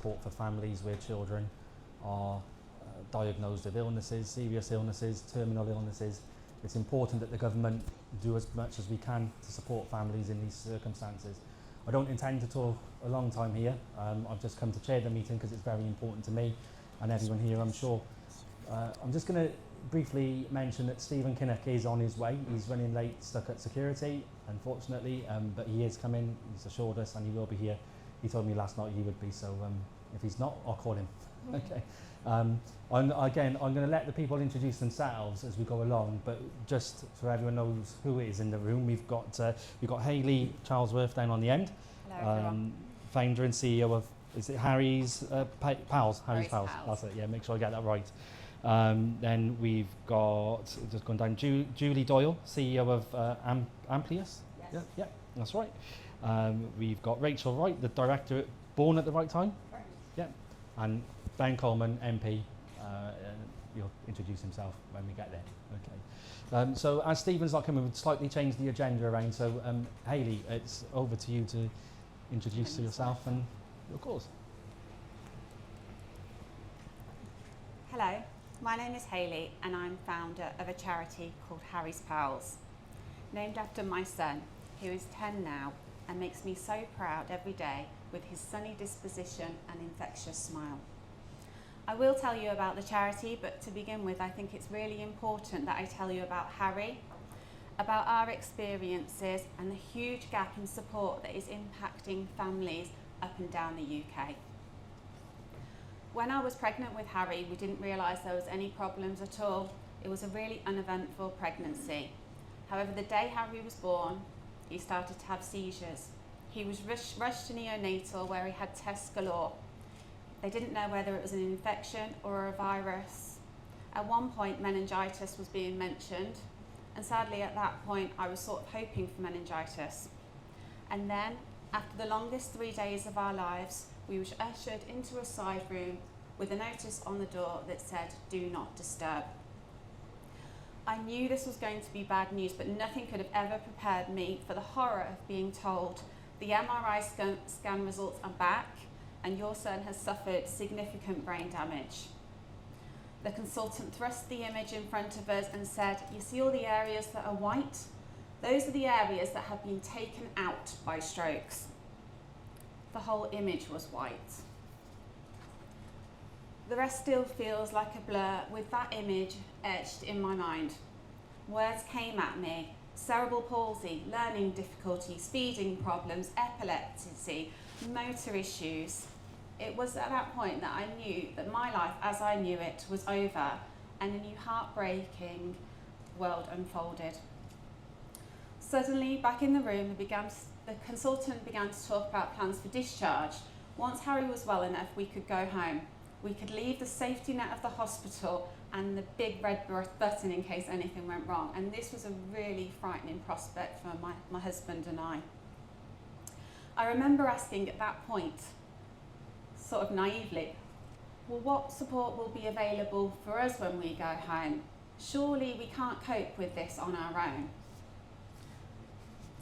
support for families where children are diagnosed with illnesses, serious illnesses, terminal illnesses. It's important that the government do as much as we can to support families in these circumstances. I don't intend to talk a long time here. I've just come to chair the meeting because it's very important to me and everyone here, I'm sure. I'm just going to briefly mention that Stephen Kinnock is on his way. He's running late, stuck at security, unfortunately, but he is coming. He's assured us and he will be here. He told me last night he would be, so if he's not, I'll call him. Okay. I'm going to let the people introduce themselves as we go along, but just so everyone knows who is in the room, we've got Hayley Charlesworth down on the end. Hello, founder and CEO of, is it Harry's Pals? Harry's Pals. That's it, yeah, make sure I get that right. Then we've got, just going down, Julie Doyle, CEO of Amplius. Yes. Yeah, that's right. We've got Rachel Wright, the director at Born at the Right Time. Correct. Yeah, and Ben Coleman, MP. He'll introduce himself when we get there. Okay. So as Stephen's not coming, we've slightly changed the agenda around. So Hayley, it's over to you to introduce yourself and your cause. Hello, my name is Hayley and I'm founder of a charity called Harry's Pals, named after my son, who is 10 now and makes me so proud every day with his sunny disposition and infectious smile. I will tell you about the charity, but to begin with, I think it's really important that I tell you about Harry, about our experiences and the huge gap in support that is impacting families up and down the UK. When I was pregnant with Harry, we didn't realise there was any problems at all. It was a really uneventful pregnancy. However, the day Harry was born, he started to have seizures. He was rushed to neonatal where he had tests galore. They didn't know whether it was an infection or a virus. At one point, meningitis was being mentioned, and sadly at that point, I was sort of hoping for meningitis. And then, after the longest 3 days of our lives, we were ushered into a side room with a notice on the door that said, "Do not disturb." I knew this was going to be bad news, but nothing could have ever prepared me for the horror of being told, "The MRI scan results are back, and your son has suffered significant brain damage." The consultant thrust the image in front of us and said, "You see all the areas that are white? Those are the areas that have been taken out by strokes." The whole image was white. The rest still feels like a blur with that image etched in my mind. Words came at me: cerebral palsy, learning difficulties, feeding problems, epilepsy, motor issues. It was at that point that I knew that my life as I knew it was over and a new heartbreaking world unfolded. Suddenly, back in the room, the consultant began to talk about plans for discharge. Once Harry was well enough, we could go home. We could leave the safety net of the hospital and the big red button in case anything went wrong. And this was a really frightening prospect for my husband and I. I remember asking at that point, sort of naively, well, what support will be available for us when we go home? Surely we can't cope with this on our own.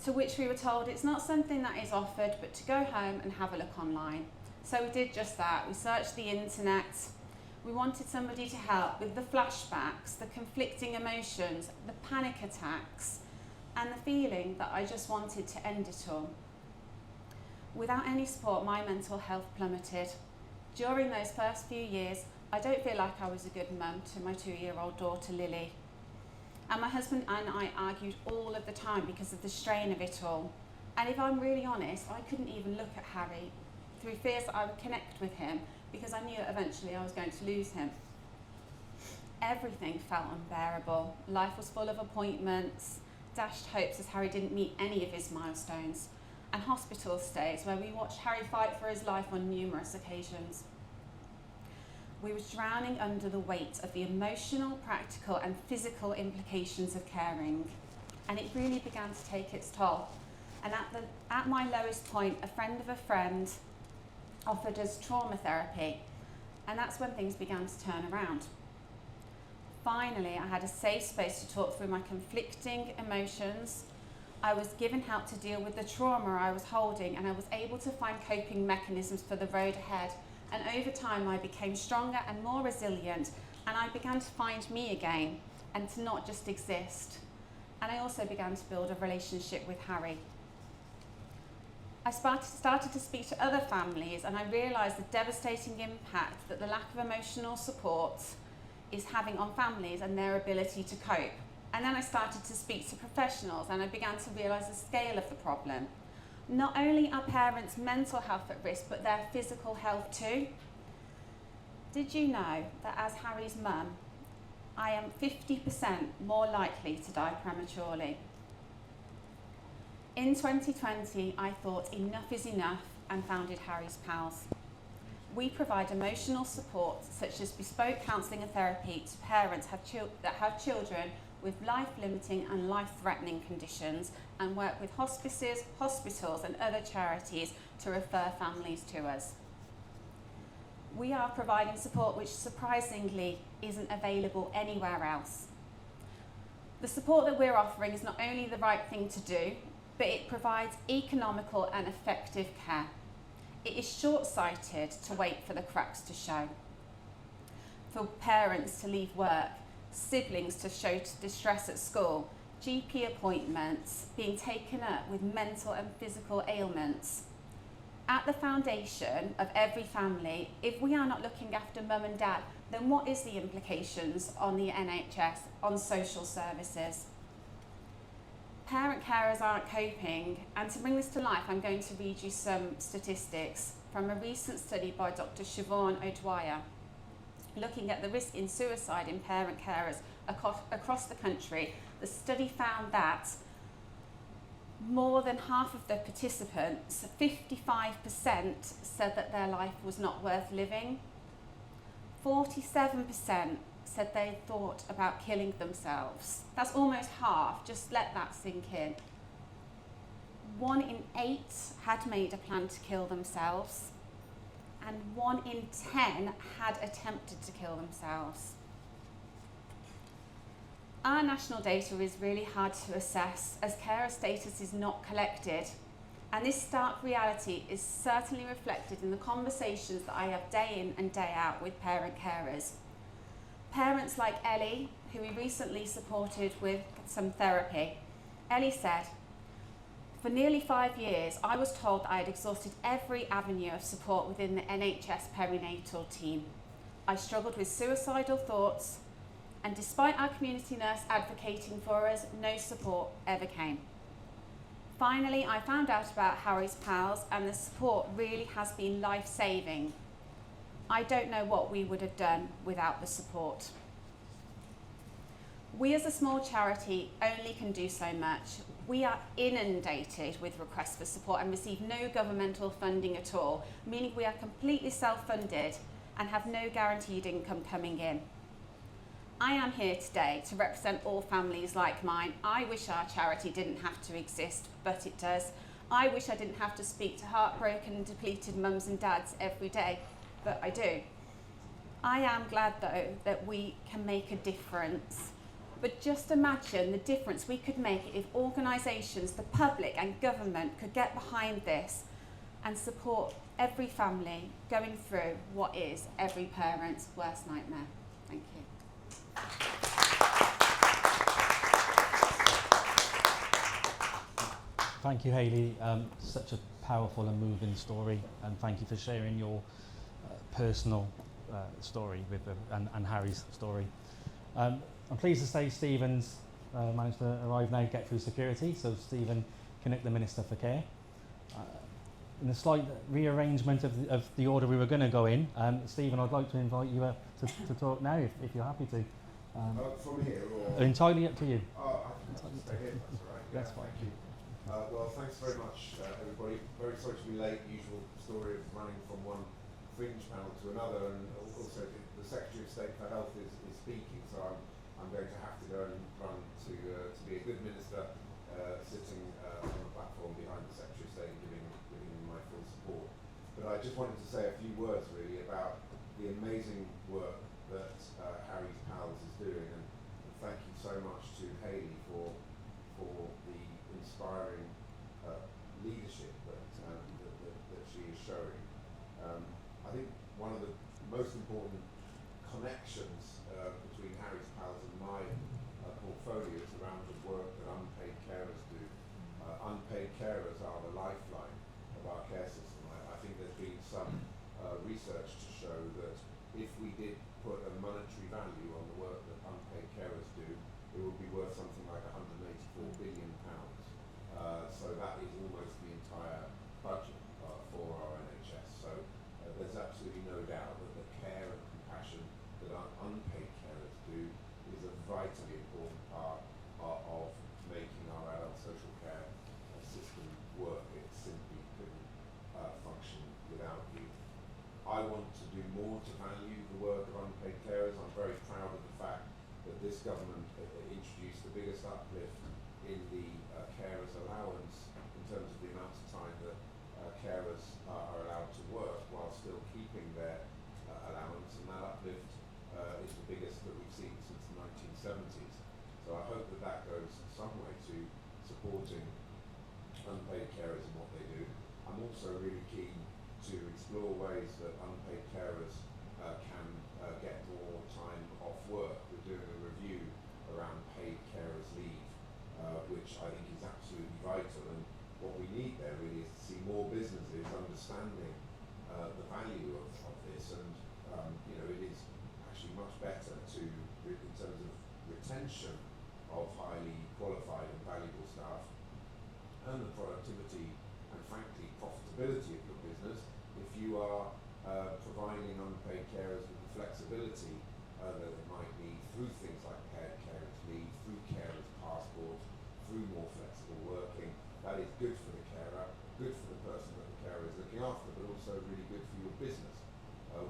To which we were told it's not something that is offered, but to go home and have a look online. So we did just that. We searched the internet. We wanted somebody to help with the flashbacks, the conflicting emotions, the panic attacks, and the feeling that I just wanted to end it all. Without any support, my mental health plummeted. During those first few years, I don't feel like I was a good mum to my 2-year-old daughter, Lily. And my husband and I argued all of the time because of the strain of it all. And if I'm really honest, I couldn't even look at Harry through fears that I would connect with him because I knew that eventually I was going to lose him. Everything felt unbearable. Life was full of appointments, dashed hopes as Harry didn't meet any of his milestones, and hospital stays where we watched Harry fight for his life on numerous occasions. We were drowning under the weight of the emotional, practical and physical implications of caring, and it really began to take its toll. And at my lowest point, a friend of a friend offered us trauma therapy, and that's when things began to turn around. Finally, I had a safe space to talk through my conflicting emotions. I was given help to deal with the trauma I was holding, and I was able to find coping mechanisms for the road ahead And over time I became stronger and more resilient, and I began to find me again and to not just exist. And I also began to build a relationship with Harry. I started to speak to other families, and I realised the devastating impact that the lack of emotional support is having on families and their ability to cope. And then I started to speak to professionals, and I began to realise the scale of the problem. Not only are parents' mental health at risk, but their physical health too. Did you know that as Harry's mum, I am 50% more likely to die prematurely? In 2020, I thought enough is enough and founded Harry's Pals. We provide emotional support such as bespoke counselling and therapy to parents that have children with life-limiting and life-threatening conditions, and work with hospices, hospitals and other charities to refer families to us. We are providing support which surprisingly isn't available anywhere else. The support that we're offering is not only the right thing to do, but it provides economical and effective care. It is short-sighted to wait for the cracks to show, for parents to leave work, siblings to show distress at school, GP appointments being taken up with mental and physical ailments. At the foundation of every family, if we are not looking after mum and dad, then what is the implications on the NHS, on social services? Parent carers aren't coping, and to bring this to life, I'm going to read you some statistics from a recent study by Dr. Siobhan O'Dwyer, looking at the risk in suicide in parent carers across the country. The study found that more than half of the participants, 55%, said that their life was not worth living. 47% said they thought about killing themselves. That's almost half, just let that sink in. 1 in 8 had made a plan to kill themselves, and 1 in 10 had attempted to kill themselves. Our national data is really hard to assess as carer status is not collected, and this stark reality is certainly reflected in the conversations that I have day in and day out with parent carers. Parents like Ellie, who we recently supported with some therapy. Ellie said, "For nearly 5 years, I was told that I had exhausted every avenue of support within the NHS perinatal team. I struggled with suicidal thoughts, and despite our community nurse advocating for us, no support ever came. Finally, I found out about Harry's Pals, and the support really has been life-saving. I don't know what we would have done without the support." We as a small charity only can do so much. We are inundated with requests for support and receive no governmental funding at all, meaning we are completely self-funded and have no guaranteed income coming in. I am here today to represent all families like mine. I wish our charity didn't have to exist, but it does. I wish I didn't have to speak to heartbroken and depleted mums and dads every day, but I do. I am glad though that we can make a difference. But just imagine the difference we could make if organisations, the public and government could get behind this and support every family going through what is every parent's worst nightmare. Thank you. Thank you, Hayley. Such a powerful and moving story, and thank you for sharing your personal story with and Harry's story. I'm pleased to say Stephen's managed to arrive now, get through security. So Stephen Kinnock, the Minister for Care. In a slight rearrangement of the order we were going to go in, Stephen, I'd like to invite you to talk now, if you're happy to. From here, or? Entirely up to you. I can stay here, that's all right. That's fine. Thank you. Well, thanks very much, everybody. Very sorry to be late. Usual story of running from one fringe panel to another, and also the Secretary of State for Health is speaking, so I'm going to have to go and run to be a good minister, sitting on the platform behind the Secretary of State, giving my full support. But I just wanted to say a few words really about the amazing work that Harry's Pals is doing, and thank you so much to Hayley for the inspiring leadership that she is showing. I think one of the most important connections between Harry's Pals and my portfolio is around the work that unpaid carers do. Unpaid carers are the lifeline of our care system. I think there's been some research to show that if we did put a monetary value on the work that unpaid carers do, it would be worth something like £184 billion. So that is almost the entire budget for our NHS. So there's absolutely no doubt that the care and compassion that our unpaid carers do is a vitally important part of making our adult social care system work. It simply couldn't function without you. I want to do more to value the work of unpaid carers. I'm very proud of the fact that this government introduced the biggest uplift in the carers allowance in terms of the amount of time that carers are allowed to work while still keeping their allowance, and that uplift is the biggest that we've seen since the 1970s. So I hope that that goes some way to supporting unpaid carers and what they do. I'm also really keen to explore ways that unpaid carers can get more time off work. We're doing a review around paid carers leave, which I think is absolutely vital, and what we need there really is to see more businesses understanding the value of this, and it is actually much better to, in terms of retention of highly qualified and valuable staff and the productivity and frankly profitability of your business, if you are providing unpaid carers with the flexibility that they might need through things like paid carers leave, through carers passports, through more flexible working. That is good for the carer, good for the person that the carer is looking after, but also really good for your business.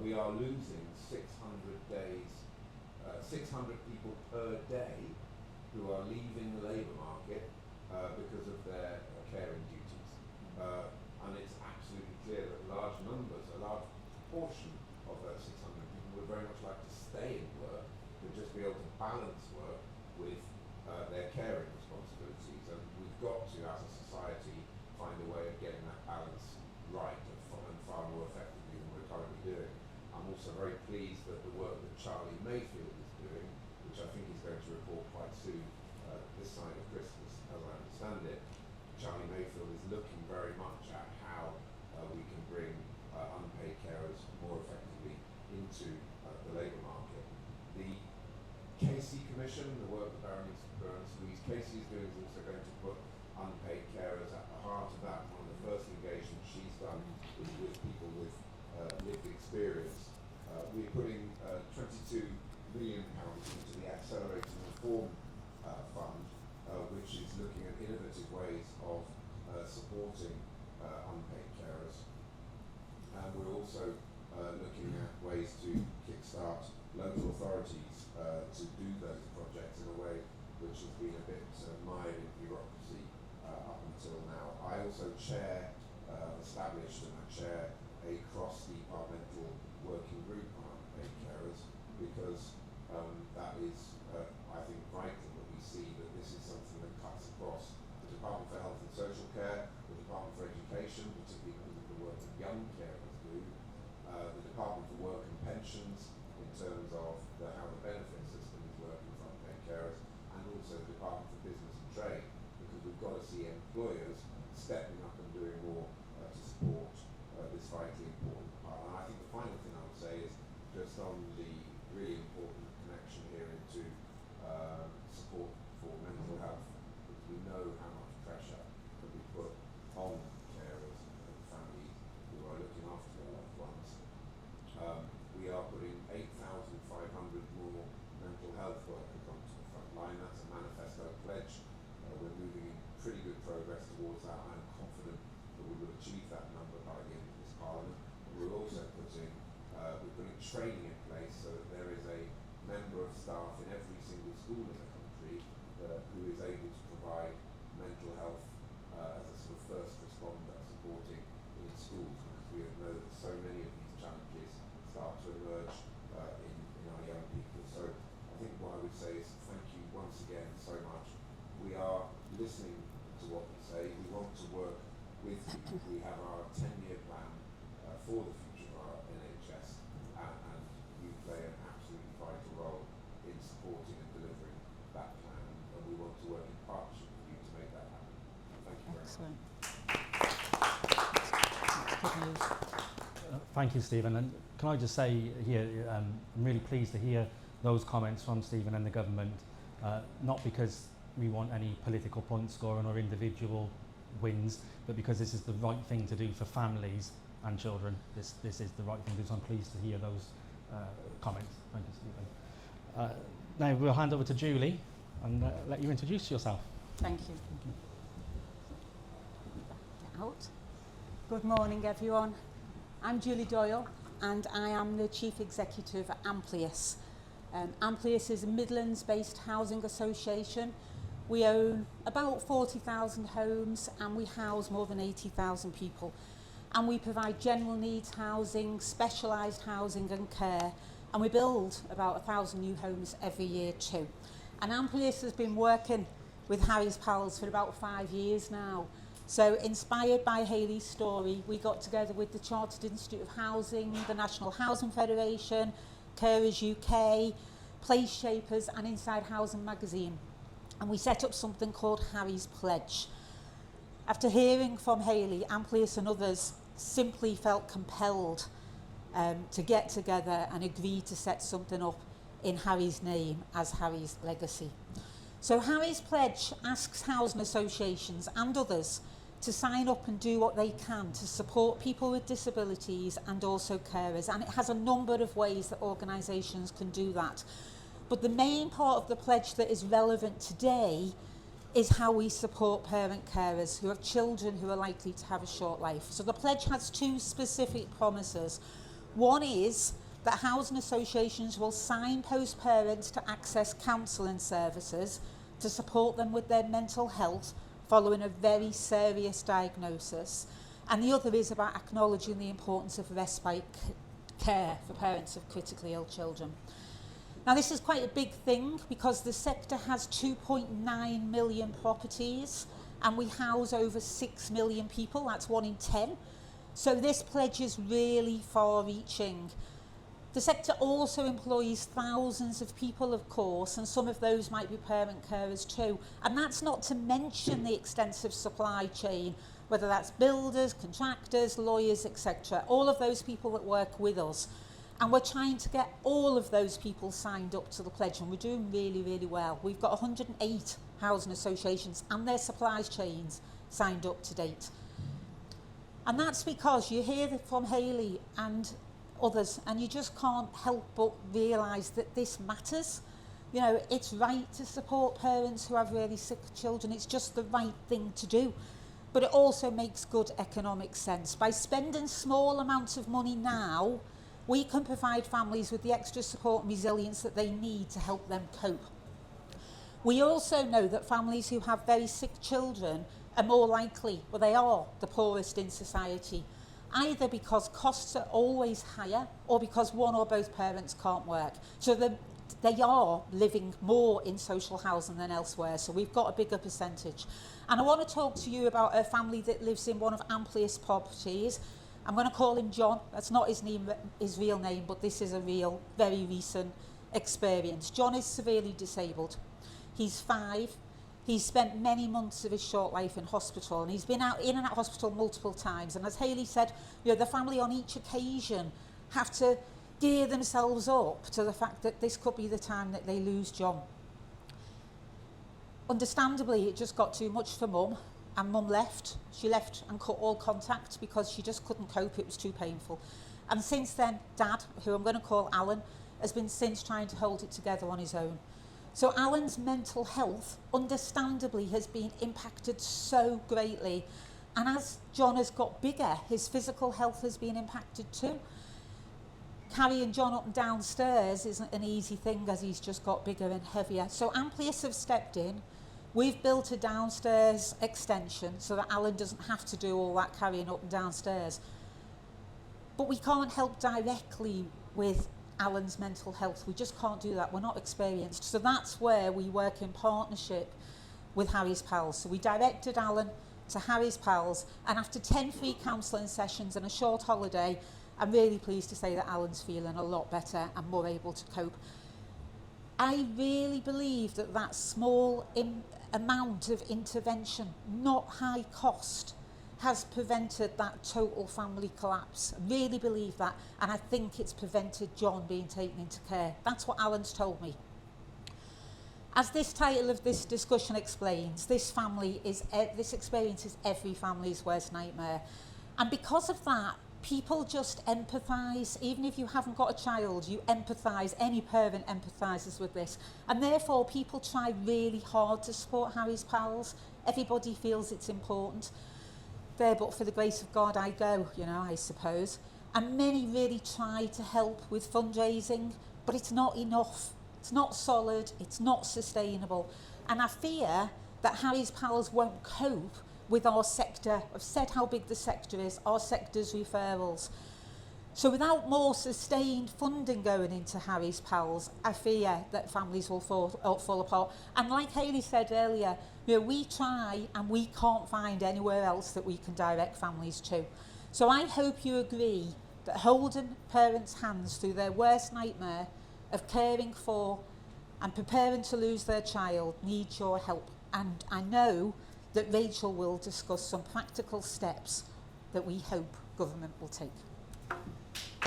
We are losing 600 people per day who are leaving the labour market because of their caring duties. And it's absolutely clear that large numbers, a large proportion of those 600 people would very much like to stay in work, but just be able to balance work with their caring responsibilities. And we've got to, as a society, find a way of getting that balance right and far more effectively than we're currently doing. I'm also very pleased that the work that Charlie Mayfield is doing, which I think he's going to report quite soon, this side of Christmas, as I understand it, Charlie Mayfield is looking very much at how we can bring unpaid carers more effectively into the labour market. The Casey Commission, the work that Baroness Louise Casey is doing, is also going to put unpaid carers at the heart of that. One of the first engagements she's done is with people with lived experience. We're putting £22 million into the Accelerating Reform Fund, which is looking at innovative ways of supporting unpaid carers. And we're also looking at ways to kickstart local authorities to do those projects in a way which has been a bit mired in bureaucracy up until now. I also established and I chair a cross-departmental working group on unpaid carers, because that is, I think, vital that we see that this is something that cuts across the Department for Health and Social Care, the Department for Education, particularly because of the work that young carers do, the Department for Work and Pensions in terms of how the benefit system is working for unpaid carers, and also the Department for Business and Trade, because we've got to see employers stepping up and doing more to support this vitally important part. And I think the final thing I would say is just on the really important connection here into support for mental health, because we know how much pressure that we put on carers and families who are looking after their loved ones. We are putting 8,500 more mental health workers onto the front line. That's a manifesto pledge. We're moving in pretty good progress towards that. I'm confident that we will achieve that number by the end of this Parliament. And we're also putting training in place so that there is a member of staff in every single school in the country who is able to provide mental health as a sort of first responder supporting in schools, because we know that so many of these challenges start to emerge in our young people. So I think what I would say is thank you once again so much. We are listening to what you say. We want to work with you. We have our 10-year plan for the future of our NHS. Thank you, Stephen. And can I just say here, I'm really pleased to hear those comments from Stephen and the government, not because we want any political point scoring or individual wins, but because this is the right thing to do for families and children. This is the right thing to do, so I'm pleased to hear those comments. Thank you, Stephen. Now we'll hand over to Julie and let you introduce yourself. Thank you. Out. Good morning, everyone. I'm Julie Doyle, and I am the Chief Executive at Amplius. Amplius is a Midlands-based housing association. We own about 40,000 homes, and we house more than 80,000 people. And we provide general needs housing, specialised housing and care, and we build about 1,000 new homes every year too. And Amplius has been working with Harry's Pals for about 5 years now. So inspired by Hayley's story, we got together with the Chartered Institute of Housing, the National Housing Federation, Carers UK, Place Shapers and Inside Housing magazine. And we set up something called Harry's Pledge. After hearing from Hayley, Amplius and others simply felt compelled to get together and agree to set something up in Harry's name as Harry's legacy. So Harry's Pledge asks housing associations and others to sign up and do what they can to support people with disabilities and also carers. And it has a number of ways that organisations can do that. But the main part of the pledge that is relevant today is how we support parent carers who have children who are likely to have a short life. So the pledge has two specific promises. One is that housing associations will signpost parents to access counselling services to support them with their mental health following a very serious diagnosis. And the other is about acknowledging the importance of respite care for parents of critically ill children. Now this is quite a big thing because the sector has 2.9 million properties and we house over 6 million people, that's 1 in 10. So this pledge is really far-reaching. The sector also employs thousands of people, of course, and some of those might be parent carers too. And that's not to mention the extensive supply chain, whether that's builders, contractors, lawyers, etc. All of those people that work with us. And we're trying to get all of those people signed up to the pledge, and we're doing really, really well. We've got 108 housing associations and their supply chains signed up to date. And that's because you hear from Hayley and others, and you just can't help but realise that this matters. You know, it's right to support parents who have really sick children. It's just the right thing to do. But it also makes good economic sense. By spending small amounts of money now, we can provide families with the extra support and resilience that they need to help them cope. We also know that families who have very sick children are more likely, well, they are the poorest in society, either because costs are always higher or because one or both parents can't work. So they are living more in social housing than elsewhere, so we've got a bigger percentage. And I want to talk to you about a family that lives in one of Amplius properties. I'm going to call him John. That's not his name, his real name, but this is a real, very recent experience. John is severely disabled. He's 5. He's spent many months of his short life in hospital, and he's been out in and out of hospital multiple times. And as Hayley said, you know, the family on each occasion have to gear themselves up to the fact that this could be the time that they lose John. Understandably, it just got too much for Mum, and Mum left. She left and cut all contact because she just couldn't cope, it was too painful. And since then, Dad, who I'm going to call Alan, has been since trying to hold it together on his own. So Alan's mental health, understandably, has been impacted so greatly. And as John has got bigger, his physical health has been impacted too. Carrying John up and downstairs isn't an easy thing as he's just got bigger and heavier. So Amplius have stepped in. We've built a downstairs extension so that Alan doesn't have to do all that carrying up and downstairs. But we can't help directly with Alan's mental health. We just can't do that. We're not experienced. So that's where we work in partnership with Harry's Pals. So we directed Alan to Harry's Pals, and after 10 free counselling sessions and a short holiday, I'm really pleased to say that Alan's feeling a lot better and more able to cope. I really believe that that small amount of intervention, not high cost, has prevented that total family collapse. I really believe that, and I think it's prevented John being taken into care. That's what Alan's told me. As this title of this discussion explains, this experience is every family's worst nightmare. And because of that, people just empathise. Even if you haven't got a child, you empathise. Any parent empathises with this. And therefore, people try really hard to support Harry's pals. Everybody feels it's important. There, but for the grace of God, I go, I suppose. And many really try to help with fundraising, but it's not enough. It's not solid, it's not sustainable. And I fear that Harry's pals won't cope with our sector. I've said how big the sector is, our sector's referrals. So without more sustained funding going into Harry's pals, I fear that families will fall apart. And like Hayley said earlier, we try and we can't find anywhere else that we can direct families to. So I hope you agree that holding parents' hands through their worst nightmare of caring for and preparing to lose their child needs your help. And I know that Rachel will discuss some practical steps that we hope government will take.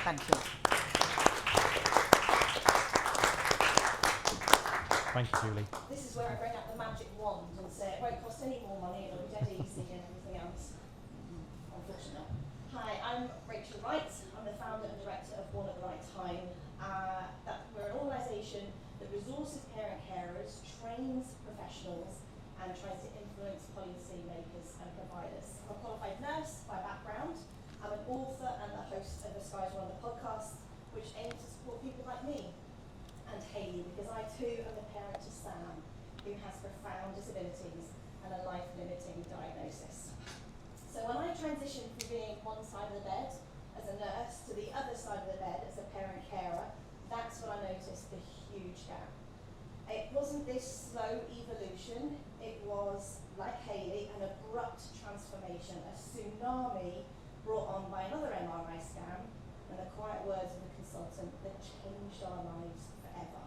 Thank you. Thank you, Julie. This is where I bring out the magic wand and say it won't cost any more money, it'll be dead easy and everything else. Unfortunately. Hi, I'm Rachel Wright. I'm the founder and director of One at the Right Time. We're an organisation that resources parent carers, trains professionals, and tries to influence policy makers and providers. I'm a qualified nurse by background. I'm an author and the host of Aspire to One, the podcast, which aims to support people like me and Hayley, because I too am the parent to Sam, who has profound disabilities and a life-limiting diagnosis. So when I transitioned from being one side of the bed as a nurse to the other side of the bed as a parent carer, that's when I noticed the huge gap. It wasn't this slow evolution, it was, like Hayley, an abrupt transformation, a tsunami brought on by another MRI scan and the quiet words of the consultant that changed our lives forever.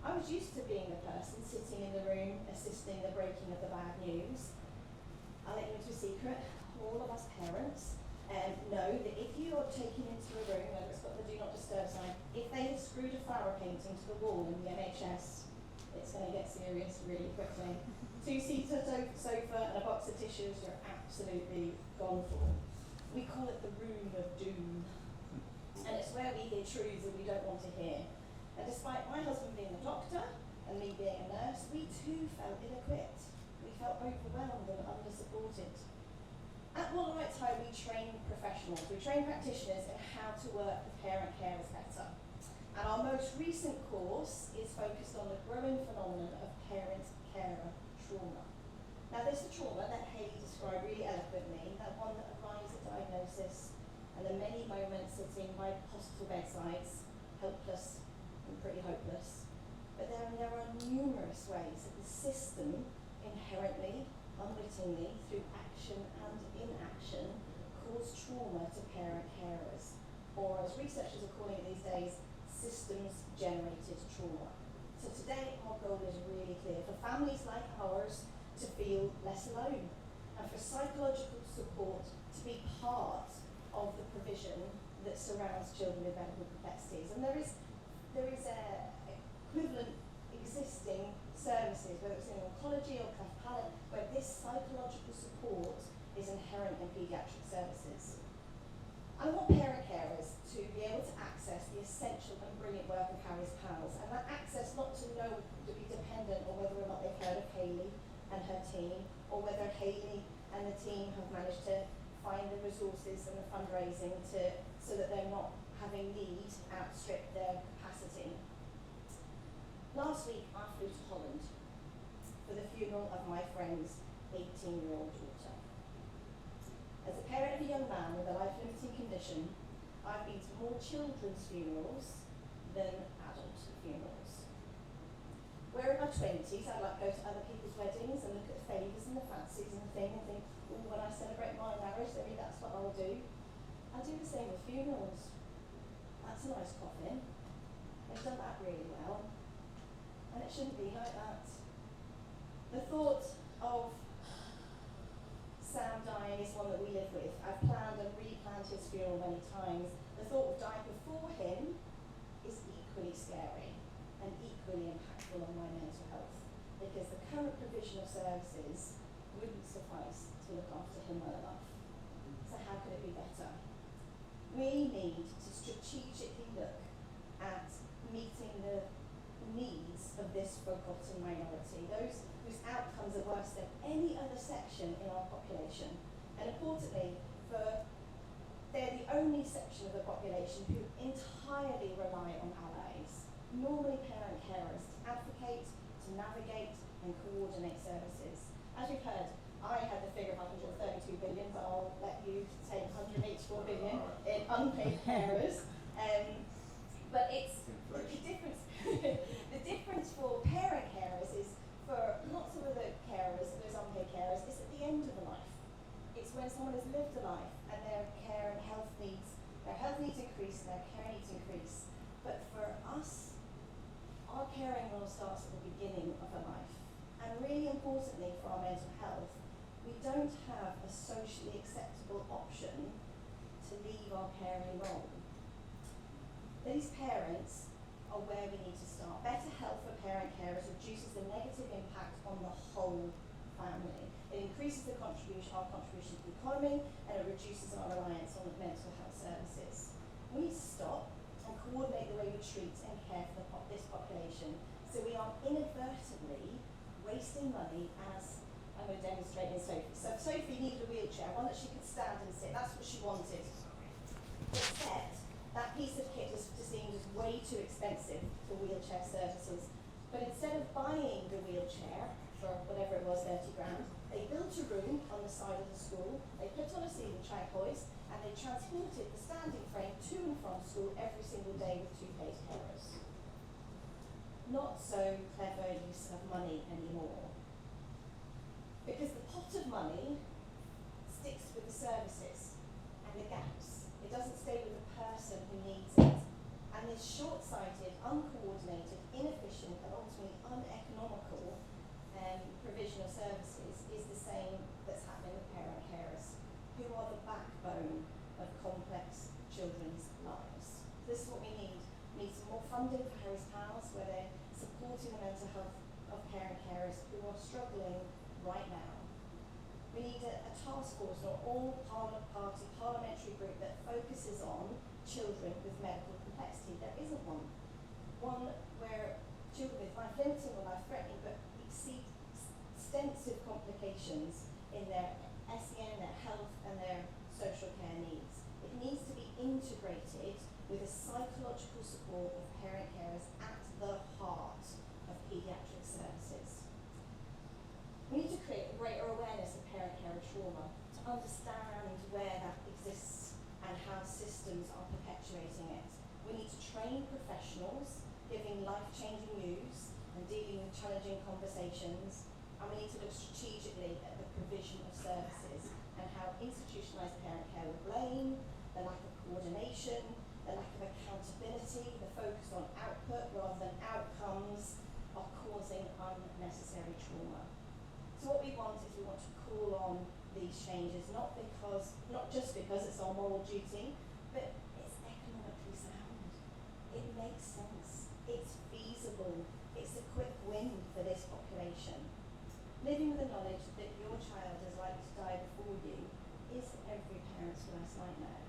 I was used to being the person sitting in the room assisting the breaking of the bad news. I'll let you into a secret, all of us parents know that if you are taken into a room, whether it's got the do not disturb sign, if they have screwed a flower painting to the wall in the NHS, it's going to get serious really quickly. Two-seater sofa and a box of tissues, you're absolutely gone for. We call it the room of doom. And it's where we hear truths that we don't want to hear. And despite my husband being a doctor and me being a nurse, we too felt ill-equipped. We felt overwhelmed and under-supported. At One Right Time, we train professionals, we train practitioners in how to work with parent carers better. And our most recent course is focused on the growing phenomenon of parent-carer trauma. Now, there's the trauma that Hayley described really eloquently, that one that arrives at diagnosis and the many moments sitting by hospital bedsides, helpless and pretty hopeless. But there are numerous ways that the system inherently, unwittingly, through action and inaction, cause trauma to parent carers, or as researchers are calling it these days, systems-generated trauma. So today our goal is really clear, for families like ours to feel less alone, and for psychological support to be part of the provision that surrounds children with medical complexities. And there is equivalent existing services, whether it's in oncology or cleft palate, where this psychological support is inherent in paediatric services. I want parent carers to be able to access the essential and brilliant work of Harry's pals, and that access not to know to be dependent on whether or not they've heard of Hayley and her team, or whether Hayley and the team have managed to find the resources and the fundraising so that they're not having need outstrip their capacity. Last week I flew to Holland for the funeral of my friend's 18-year-old daughter. As a parent of a young man with a life-limiting condition, I've been to more children's funerals than adult funerals. Where in my 20s, I'd like to go to other people's weddings and look at the favours and the fancies and think, oh, when I celebrate my marriage, maybe that's what I'll do. I do the same with funerals. That's a nice coffin. They've done that really well. And it shouldn't be like that. The thought of Sam dying is one that we live with. I've planned and replanned his funeral many times. The thought of dying before him is equally scary and equally impactful on my mental health, because the current provision of services wouldn't suffice to look after him well enough. So how could it be better? We need to strategically look at meeting the needs of this forgotten minority, those whose outcomes are worse than any other section in our population. And importantly, they're the only section of the population who entirely rely on allies, normally parent carers, to advocate, to navigate and coordinate services. As we've heard, I had the figure of 132 billion, but I'll let you take 184 billion in unpaid carers. But it's the difference. The difference for parent carers is, for lots of other carers, those unpaid carers, is at the end of the life. It's when someone has lived a life and their care and health needs increase and their care needs increase. But for us, our caring role starts at the beginning of a life. And really importantly for our mental health, we don't have a socially acceptable option to leave our caring role. These parents are where we need to start. Better health for parent carers reduces the negative impact on the whole family. It increases our contribution to the economy, and it reduces our reliance on mental health services. We need to stop and coordinate the way we treat and care for this population, so we are inadvertently wasting money, as I'm going to demonstrate in Sophie. So Sophie needed a wheelchair, one that she could stand and sit. That's what she wanted. Except that piece of kit was deemed as way too expensive for wheelchair services. But instead of buying the wheelchair for whatever it was, 30 grand, they built a room on the side of the school, they put on a ceiling track hoist, and they transported the standing frame to and from school every single day with 2 paid carers. Not so clever use of money anymore. Because the pot of money sticks with the services and the gaps. It doesn't stay with the person who needs it. And this short-sighted, uncoordinated, inefficient, and ultimately uneconomical provision of services is the same that's happening with parent carers, who are the backbone of complex children's lives. This is what we need. We need some more funding for Harry's Pals, where they're supporting the mental health of parent carers who are struggling right now. We need a task force or all-party parliamentary group that focuses on children with medical complexity. There isn't one. One where children with life-limiting or life-threatening but exceed extensive complications in their SEN, their health and their social care needs. It needs to be integrated with a psychological support of parent carers at the heart of paediatric services. We need to create a greater awareness of parent carer trauma, to understand where that exists and how systems are perpetuating it. We need to train professionals, giving life-changing news and dealing with challenging conversations, and we need to look strategically at the provision of services and how institutionalised parent care with blame, the lack of coordination, the lack of accountability, the focus on output rather than outcomes are causing unnecessary trauma. So what we want is we want to call on these changes, not just because it's our moral duty, but it's economically sound. It makes sense. It's feasible. It's a quick win for this population. Living with the knowledge that your child is likely to die before you is every parent's worst nightmare.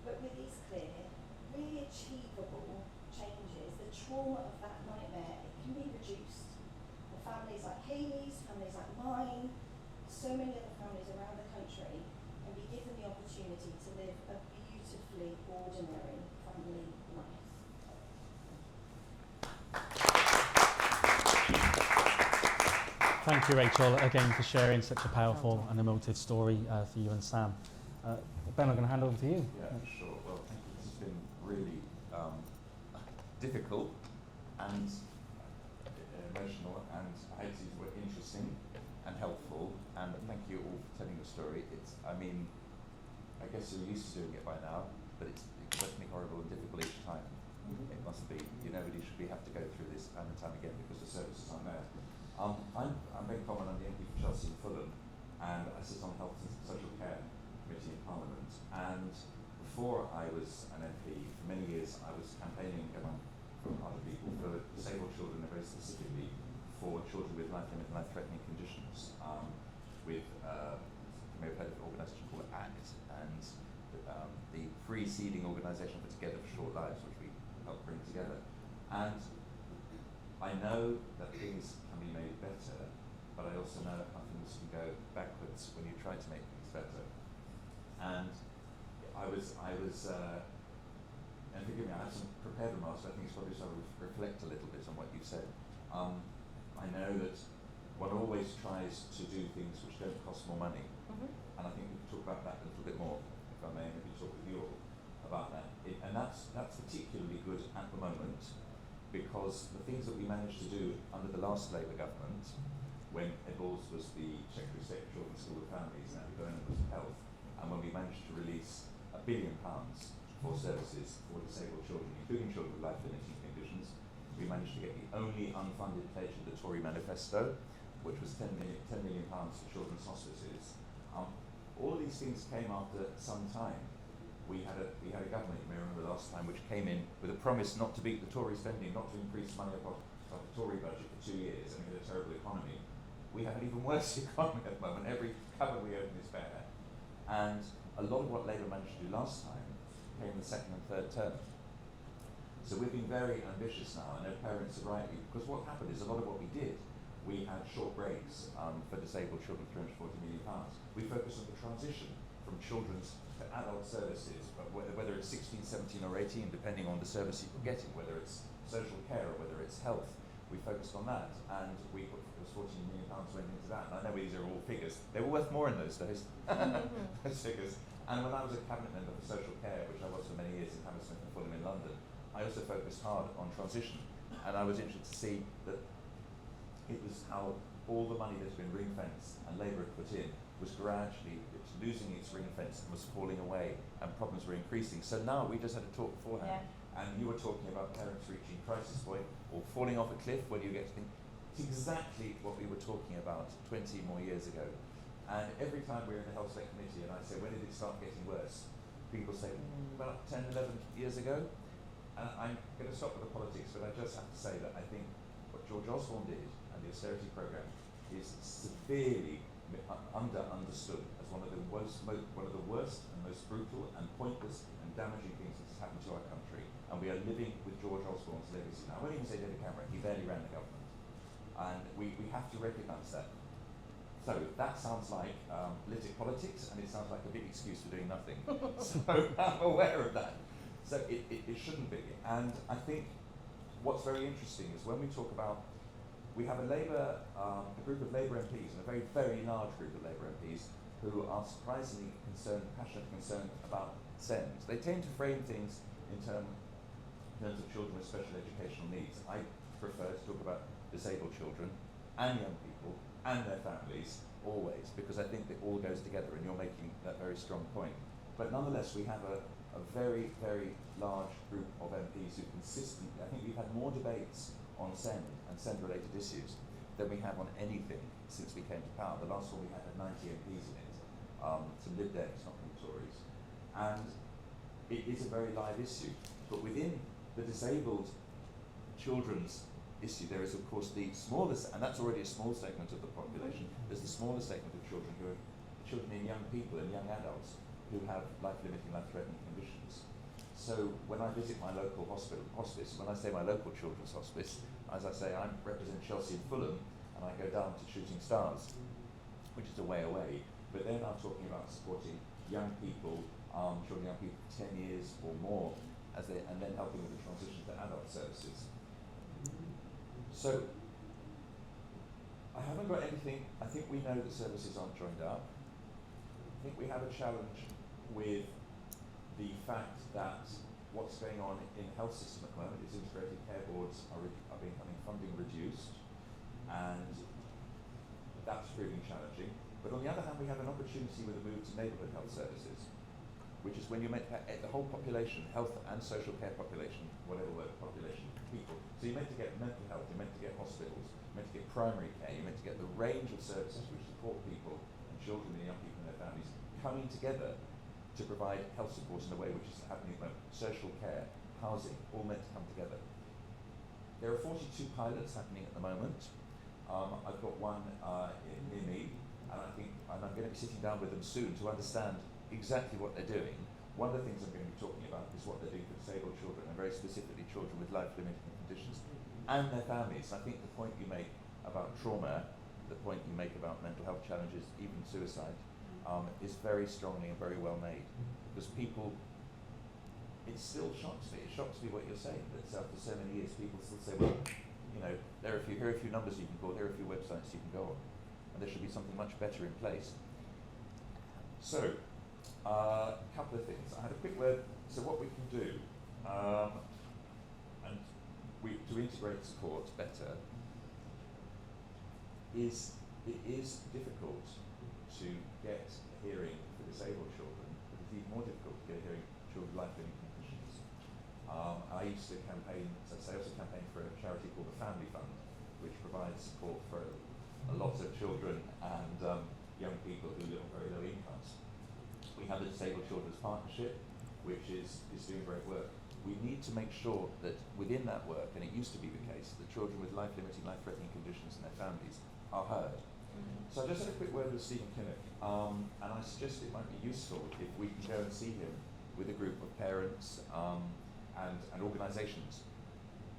But with these clear, really achievable changes, the trauma of that nightmare, it can be reduced. For families like Hayley's, families like mine, so many other families around the country can be given the opportunity to live a beautifully ordinary family life. Thank you, Rachel, again for sharing such a powerful and emotive story for you and Sam. Ben, I'm going to hand over to you. Yeah, sure. Well, thank you. This has been really difficult and emotional, and I hope these were interesting and helpful. And thank you all for telling the story. I guess you're used to doing it by now, but it's definitely horrible and difficult each time. It must be. Nobody should have to go through this time and time again because the services aren't there. I'm Ben Coleman, I'm the MP for Chelsea and Fulham, and I sit on Health and Social Care Committee in Parliament. And before I was an MP, for many years I was campaigning among other people for disabled children, and very specifically for children with life-limiting, life-threatening conditions, with you may have heard of an organisation called ACT, and the free seeding organisation for Together for Short Lives, which we helped bring together. And I know that things can be made better, but I also know how things can go backwards when you try to make things better. And I was and forgive me, I have some prepared remarks, but I think it's probably sort of reflect a little bit on what you said. I know that one always tries to do things which don't cost more money, and I think we can talk about that a little bit more, if I may, maybe talk with you all about that. And that's particularly good at the moment, because the things that we managed to do under the last Labour government, when Ed Balls was the Secretary of State for Children, School and Families, and Andy Burnham was for Health, and when we managed to release £1 billion for services for disabled children, including children with life-limiting conditions, we managed to get the only unfunded pledge of the Tory manifesto, which was £10 million for children's hospices. All of these things came after some time. We had a government, you may remember last time, which came in with a promise not to beat the Tory spending, not to increase money above the Tory budget for 2 years, and we had a terrible economy. We have an even worse economy at the moment. Every cupboard we open is bare. And a lot of what Labour managed to do last time came in the second and third term. So we've been very ambitious now, and our parents are rightly, because what happened is a lot of what we did, we had short breaks for disabled children, £340 million. We focused on the transition from children's to adult services, but whether it's 16, 17 or 18, depending on the service you're getting, whether it's social care or whether it's health, we focused on that, and we put £14 million went into that. And I know these are all figures. They were worth more in those days, those figures. And when I was a cabinet member for social care, which I was for many years in Hammersmith and Fulham in London, I also focused hard on transition. And I was interested to see that it was how all the money that's been ring-fenced and Labour had put in was gradually losing its ring fence and was falling away, and problems were increasing. So now we just had a talk beforehand, and you were talking about parents reaching crisis point or falling off a cliff when you get to think. It's exactly what we were talking about 20 more years ago. And every time we're in the Health Select Committee and I say, when did it start getting worse? People say, about 10, 11 years ago. And I'm going to stop with the politics, but I just have to say that I think what George Osborne did and the austerity programme is severely understood as one of the worst and most brutal and pointless and damaging things that's happened to our country. And we are living with George Osborne's legacy now. I won't even say David Cameron, he barely ran the government. And we have to recognise that. So that sounds like politics, and it sounds like a big excuse for doing nothing. So I'm aware of that. So it shouldn't be. And I think what's very interesting is when we talk about, we have a group of Labour MPs, and a very, very large group of Labour MPs, who are surprisingly passionate concerned about SEND. They tend to frame things in terms of children with special educational needs. I prefer to talk about disabled children and young people and their families always, because I think that all goes together, and you're making that very strong point. But nonetheless, we have a very, very large group of MPs who consistently, I think we've had more debates on SEND and SEND-related issues than we have on anything since we came to power. The last one we had 90 MPs in it, some Lib Dems, not from Tories. And it is a very live issue. But within the disabled children's issue, there is of course the smallest, and that's already a small segment of the population, there's the smaller segment of children who are children and young people and young adults who have life-limiting, life-threatening conditions. So when I visit my local hospice, when I say my local children's hospice, as I say, I represent Chelsea and Fulham, and I go down to Shooting Stars, which is a way away, but they're now talking about supporting young people, children, young people 10 years or more, and then helping with the transition to adult services. So, I haven't got anything. I think we know the services aren't joined up. I think we have a challenge with the fact that what's going on in the health system at the moment is integrated care boards are becoming funding reduced, and that's proving challenging. But on the other hand, we have an opportunity with a move to neighbourhood health services, which is when you make the whole population, health and social care population, whatever word, population, people. So you're meant to get mental health, you're meant to get hospitals, you're meant to get primary care, you're meant to get the range of services which support people and children and young people and their families coming together to provide health support in a way which is happening at the moment. Social care, housing, all meant to come together. There are 42 pilots happening at the moment. I've got one near me, and I'm going to be sitting down with them soon to understand exactly what they're doing. One of the things I'm going to be talking about is what they're doing for disabled children, and very specifically children with life-limiting conditions and their families. I think the point you make about trauma, the point you make about mental health challenges, even suicide, is very strongly and very well made. Because people, it still shocks me. It shocks me what you're saying, that after so many years people still say, well, you know, here are a few numbers you can call, here are a few websites you can go on. And there should be something much better in place. So, a couple of things. I had a quick word. So what we can do, and to integrate support better, is it is difficult to get a hearing for disabled children, but it's even more difficult to get a hearing for children with life-limiting conditions. I used to campaign, so I also campaigned for a charity called the Family Fund, which provides support for a lot of children and young people who live on very low incomes. We have the Disabled Children's Partnership, which is doing great work. We need to make sure that within that work, and it used to be the case, that children with life-limiting, life-threatening conditions and their families are heard. So I just had a quick word with Stephen Kinnock, and I suggest it might be useful if we can go and see him with a group of parents and organisations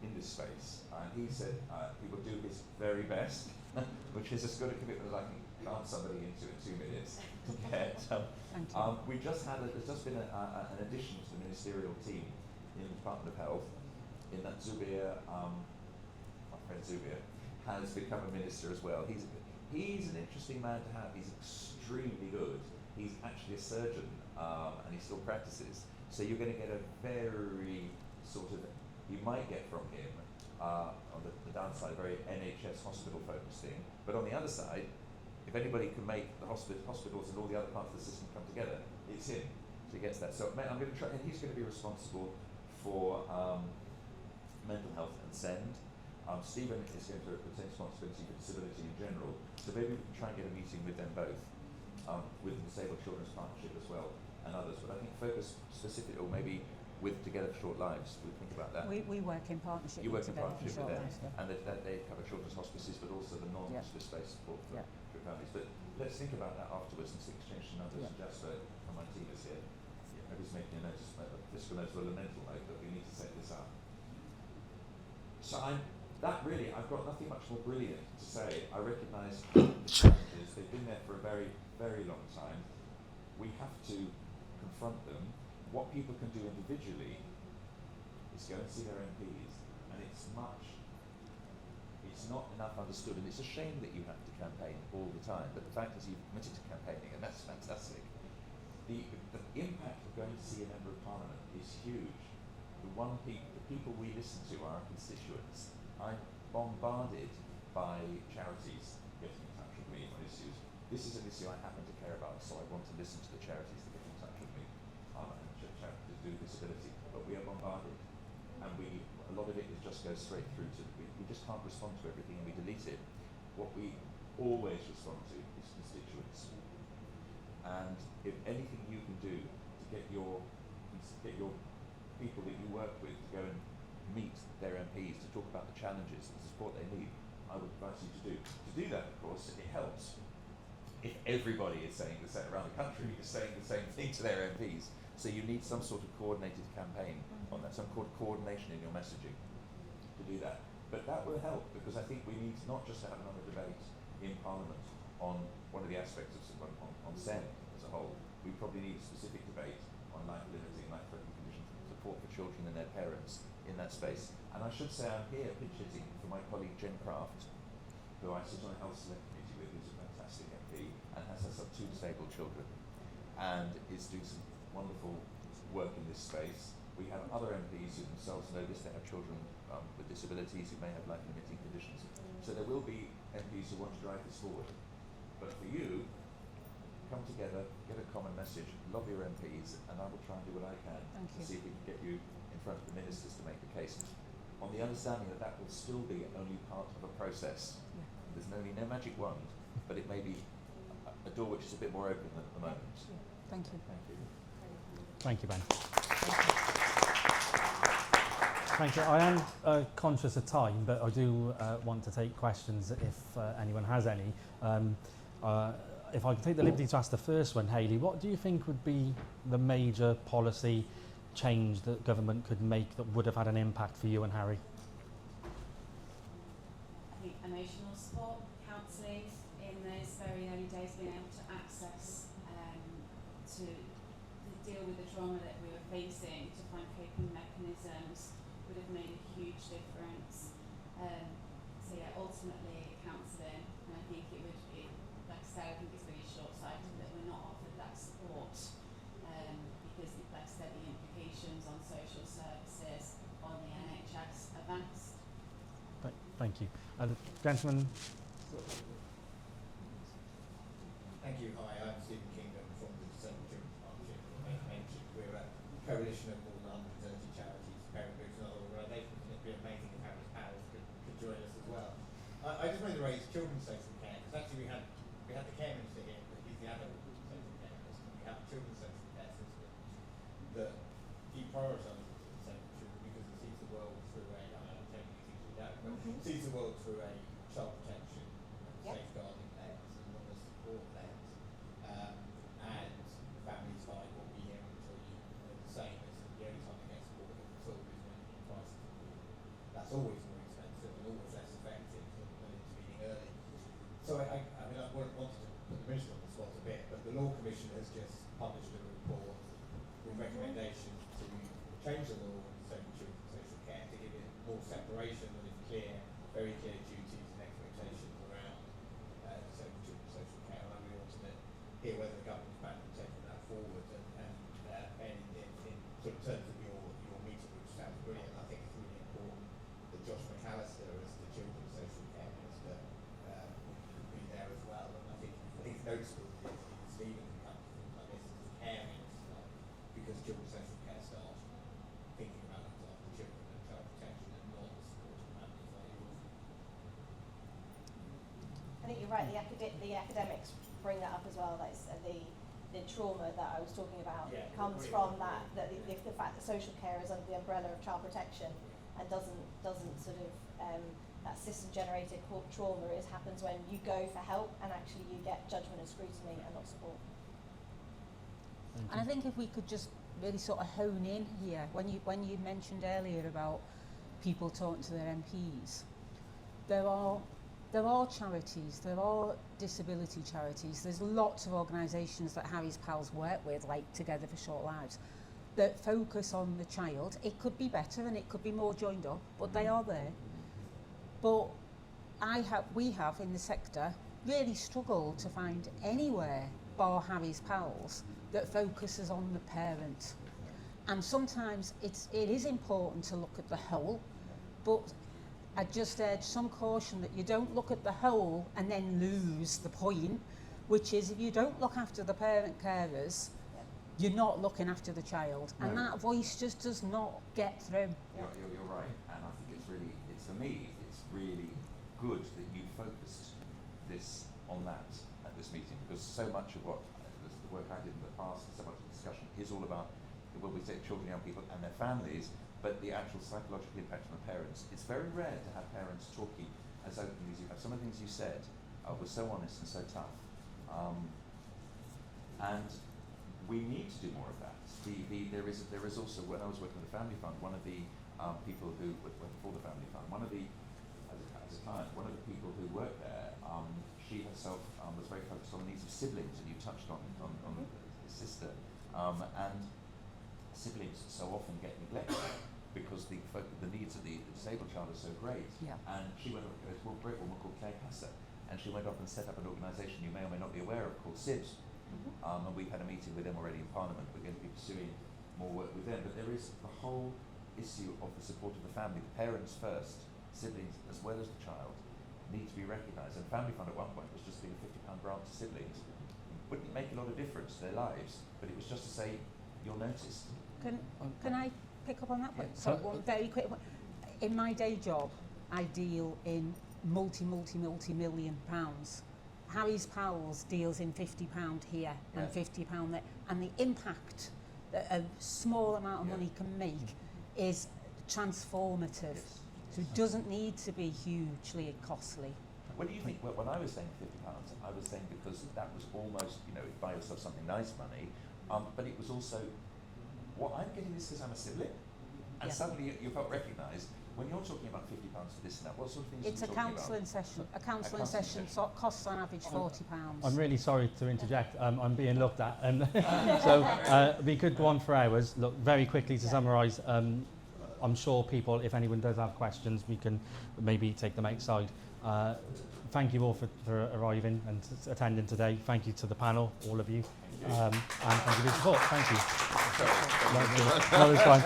in this space. And he said he will do his very best, which is as good a commitment as I can calm somebody into in 2 minutes to get. There's just been an addition to the ministerial team in the Department of Health, in that Zubir, my friend Zubir, has become a minister as well. He's an interesting man to have. He's extremely good. He's actually a surgeon, and he still practices. So you're going to get a very sort of, you might get from him, on the downside, a very NHS hospital focused thing. But on the other side, if anybody can make the hospitals and all the other parts of the system come together, it's him. So he gets that. So I'm going to try, and he's going to be responsible for mental health and SEND. Stephen is going to retain responsibility for disability in general, so maybe we can try and get a meeting with them both, with the Disabled Children's Partnership as well, and others, but I think focus specifically, or maybe with Together for Short Lives, we think about that. We work in partnership. You work in Together partnership for with Short them, Lives, yeah. and they cover children's hospices, but also the non-hospice based support for families. But let's think about that afterwards and exchange some numbers. Jasper from my team is here. Maybe he's making a notice, fiscal notice or a mental note that we need to set this up. So I've got nothing much more brilliant to say. I recognise the challenges. They've been there for a very, very long time. We have to confront them. What people can do individually is go and see their MPs, and it's not enough understood. And it's a shame that you have to campaign all the time, but the fact is you've committed to campaigning, and that's fantastic. The impact of going to see a member of parliament is huge. The people we listen to are our constituents. I'm bombarded by charities getting in touch with me on issues. This is an issue I happen to care about, so I want to listen to the charities that get in touch with me, and charities that do disability. But we are bombarded, and a lot of it just goes straight through to, we just can't respond to everything and we delete it. What we always respond to is constituents. And if anything you can do to get your people that you work with to go and meet their MPs to talk about the challenges and the support they need, I would advise you to do. To do that, of course, it helps if everybody is saying the same around the country, is saying the same thing to their MPs. So you need some sort of coordinated campaign on that, some coordination in your messaging to do that. But that will help, because I think we need not just to have another debate in Parliament on one of the aspects of on SEND as a whole. We probably need a specific debate on life-limiting, life-threatening conditions, support for children and their parents in that space. And I should say I'm here pitch hitting for my colleague Jen Craft, who I sit on a health select committee with, who's a fantastic MP and has herself 2 disabled children and is doing some wonderful work in this space. We have other MPs who themselves know this. They have children with disabilities who may have life-limiting conditions. So there will be MPs who want to drive this forward. But for you, come together, get a common message, lobby your MPs, and I will try and do what I can to see if we can get you in front of the ministers to make the case. On the understanding that that will still be only part of a process. There's no magic wand, but it may be a door which is a bit more open at the moment. Thank you. Thank you. Thank you, Ben. Thank you. I am conscious of time, but I do want to take questions if anyone has any. If I could take the liberty to ask the first one, Hayley, what do you think would be the major policy change that government could make that would have had an impact for you and Harry? I think emotional support, counselling in those very early days, being able to access to deal with the trauma that we were facing, to find coping mechanisms would have made a huge difference. So yeah, ultimately counselling, and I think it would be, like I said, I think it's really short-sighted that we're not offered that support because, like I said, the implications on social services, on the NHS are vast. Thank you. The gentleman. Thank you. Hi, I'm Stephen Kinnock from the Disabled Children's Partnership. As mentioned, we're a coalition of more than 130 charities, parent groups and other organisations, and it'd be amazing if Harry's Pals could join us as well. I just wanted to raise children's social care, because actually we had the care minister here, but he's the adult social care minister. We have a children's social care system that deprioritises disabled children because it sees the world through a, I don't know if you know, but sees the world through a child protection, safeguarding lens and not a support lens. And families like what we hear on the same as the only time they get support at all is when the prices are more. That's always more expensive and always less effective than intervening early. So I mean, I wanted to put the minister on the spot a bit, but the Law Commission has just published a report with recommendations to change the law on disabled children's social care to give it more separation and very clear duties and expectations around disabled children's social care. And I really wanted to hear whether the government's planning on taking that forward and in sort of terms of your meeting, which sounds brilliant. I think it's really important that Josh McAllister, as the children's social care minister, would be there as well. And I think it's noticeable that Stephen can come to things like this as the care minister, because children's social care staff thinking about looking after children and child protection and not the support of families like yours. I think you're right. The academics bring that up as well. That's the trauma that I was talking about comes from that the fact that social care is under the umbrella of child protection and doesn't sort of that system generated trauma happens when you go for help and actually you get judgment and scrutiny and not support. And I think if we could just really sort of hone in here, when you mentioned earlier about people talking to their MPs, there are charities, there are disability charities, there's lots of organisations that Harry's Pals work with, like Together for Short Lives, that focus on the child. It could be better and it could be more joined up, but they are there. But we have in the sector really struggled to find anywhere, bar Harry's Pals, that focuses on the parent. And sometimes it is important to look at the whole, but I just urge some caution that you don't look at the whole and then lose the point, which is if you don't look after the parent carers, you're not looking after the child. No. And that voice just does not get through. You're right, and I think for me, it's really good that you focused this on that at this meeting, because so much of what the work I did in the past, so much of the discussion is all about, when we say children, young people and their families, but the actual psychological impact on the parents. It's very rare to have parents talking as openly as you have. Some of the things you said were so honest and so tough. And we need to do more of that. There is also, when I was working with the Family Fund, one of the people who working for the Family Fund, one of the people who worked there, she herself was very focused on the needs of siblings, and you touched on his sister, and siblings so often get neglected because the needs of the disabled child are so great. Yeah. And she went up to a small Brit woman called Claire Casser, and she went off and set up an organisation you may or may not be aware of called SIBS. And we've had a meeting with them already in Parliament. We're going to be pursuing more work with them. But there is the whole issue of the support of the family. The parents first, siblings as well as the child, need to be recognised. And Family Fund at one point was just being a £50 grant to siblings. Wouldn't make a lot of difference to their lives, but it was just to say, you're noticed. Can I pick up on that one? So one very quick one. In my day job, I deal in multi-million pounds Harry's Pals deals in £50 here and £50 there, and the impact that a small amount of money can make is transformative. So it doesn't need to be hugely costly. What do you think? Well, when I was saying £50, I was saying because that was almost, you know, buy yourself something nice money, but it was also, what I'm getting this because I'm a sibling, and suddenly you felt recognised. When you're talking about £50 for this and that, what sort of things It's are a you talking counselling about? session. A counselling session costs on average £40. I'm really sorry to interject. I'm being looked at, and so we could go on for hours. Look, very quickly to summarise. I'm sure people, if anyone does have questions, we can maybe take them outside. Thank you all for arriving and attending today. Thank you to the panel, all of you, and thank you for your support. Thank you. Sorry. No, it's fine.